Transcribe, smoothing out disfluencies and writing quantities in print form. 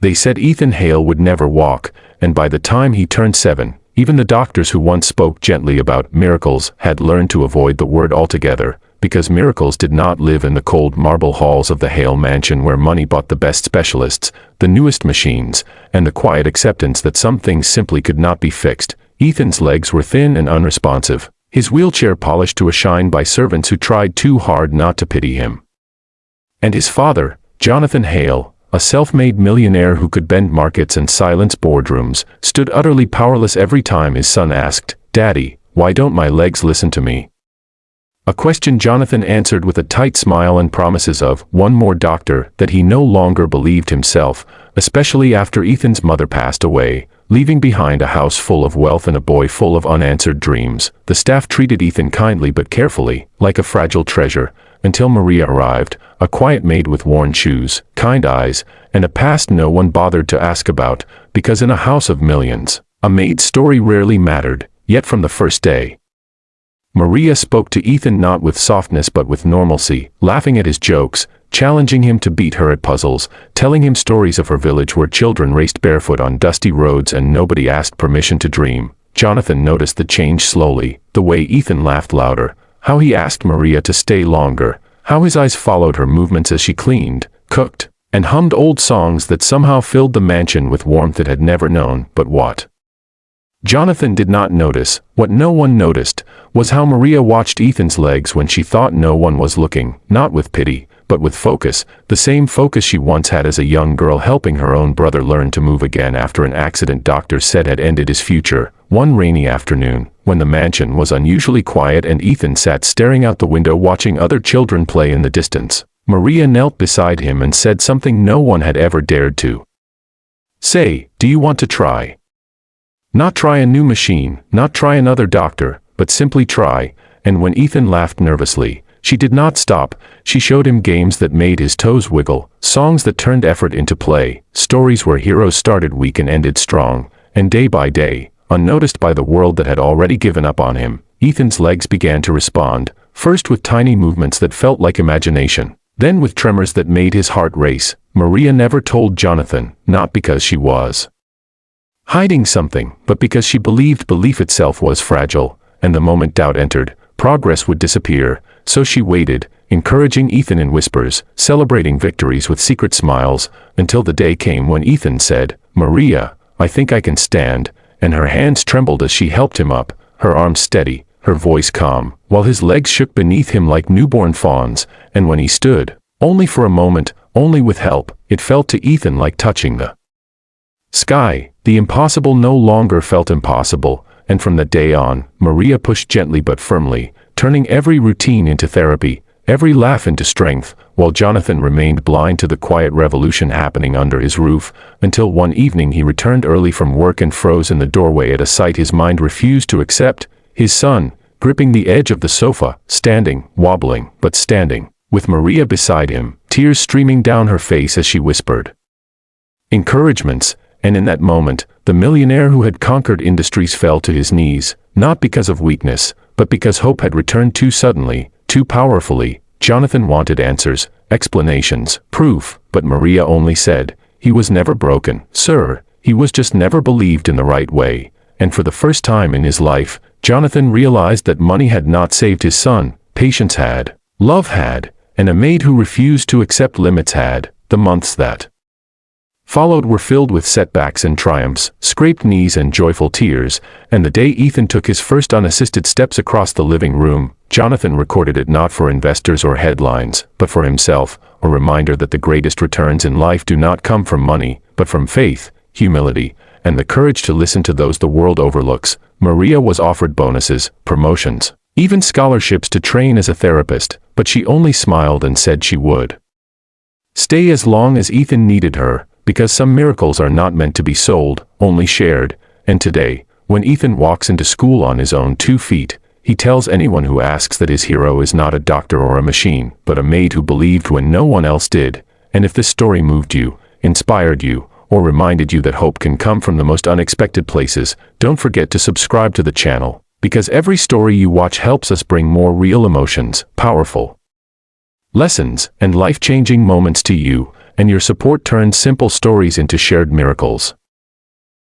They said Ethan Hale would never walk, and by the time he turned 7, even the doctors who once spoke gently about miracles had learned to avoid the word altogether, because miracles did not live in the cold marble halls of the Hale mansion where money bought the best specialists, the newest machines, and the quiet acceptance that some things simply could not be fixed. Ethan's legs were thin and unresponsive, his wheelchair polished to a shine by servants who tried too hard not to pity him. And his father, Jonathan Hale, a self-made millionaire who could bend markets and silence boardrooms, stood utterly powerless every time his son asked, "Daddy, why don't my legs listen to me?" A question Jonathan answered with a tight smile and promises of one more doctor that he no longer believed himself, especially after Ethan's mother passed away, leaving behind a house full of wealth and a boy full of unanswered dreams. The staff treated Ethan kindly but carefully, like a fragile treasure, until Maria arrived, a quiet maid with worn shoes, kind eyes, and a past no one bothered to ask about, because in a house of millions, a maid's story rarely mattered, yet from the first day, Maria spoke to Ethan not with softness but with normalcy, laughing at his jokes, challenging him to beat her at puzzles, telling him stories of her village where children raced barefoot on dusty roads and nobody asked permission to dream. Jonathan noticed the change slowly, the way Ethan laughed louder, how he asked Maria to stay longer, how his eyes followed her movements as she cleaned, cooked, and hummed old songs that somehow filled the mansion with warmth it had never known. But what Jonathan did not notice, what no one noticed, was how Maria watched Ethan's legs when she thought no one was looking, not with pity, but with focus, the same focus she once had as a young girl helping her own brother learn to move again after an accident doctors said had ended his future. One rainy afternoon, when the mansion was unusually quiet and Ethan sat staring out the window watching other children play in the distance, Maria knelt beside him and said something no one had ever dared to say. "Do you want to try? Not try a new machine, not try another doctor, but simply try." And when Ethan laughed nervously, she did not stop. She showed him games that made his toes wiggle, songs that turned effort into play, stories where heroes started weak and ended strong, and day by day, unnoticed by the world that had already given up on him, Ethan's legs began to respond, first with tiny movements that felt like imagination, then with tremors that made his heart race. Maria never told Jonathan, not because she was hiding something, but because she believed belief itself was fragile, and the moment doubt entered, progress would disappear. So she waited, encouraging Ethan in whispers, celebrating victories with secret smiles, until the day came when Ethan said, "Maria, I think I can stand," and her hands trembled as she helped him up, her arms steady, her voice calm, while his legs shook beneath him like newborn fawns. And when he stood, only for a moment, only with help, it felt to Ethan like touching the sky. The impossible no longer felt impossible, and from that day on, Maria pushed gently but firmly, turning every routine into therapy, every laugh into strength, while Jonathan remained blind to the quiet revolution happening under his roof, until one evening he returned early from work and froze in the doorway at a sight his mind refused to accept: his son, gripping the edge of the sofa, standing, wobbling, but standing, with Maria beside him, tears streaming down her face as she whispered encouragements. And in that moment, the millionaire who had conquered industries fell to his knees, not because of weakness, but because hope had returned too suddenly, too powerfully. Jonathan wanted answers, explanations, proof, but Maria only said, "He was never broken, sir. He was just never believed in the right way." And for the first time in his life, Jonathan realized that money had not saved his son, patience had, love had, and a maid who refused to accept limits had. The months that followed were filled with setbacks and triumphs, scraped knees and joyful tears, and the day Ethan took his first unassisted steps across the living room, Jonathan recorded it not for investors or headlines, but for himself, a reminder that the greatest returns in life do not come from money, but from faith, humility, and the courage to listen to those the world overlooks. Maria was offered bonuses, promotions, even scholarships to train as a therapist, but she only smiled and said she would stay as long as Ethan needed her, because some miracles are not meant to be sold, only shared. And today, when Ethan walks into school on his own 2 feet, he tells anyone who asks that his hero is not a doctor or a machine, but a maid who believed when no one else did. And if this story moved you, inspired you, or reminded you that hope can come from the most unexpected places, don't forget to subscribe to the channel, because every story you watch helps us bring more real emotions, powerful lessons, and life-changing moments to you. and your support turns simple stories into shared miracles.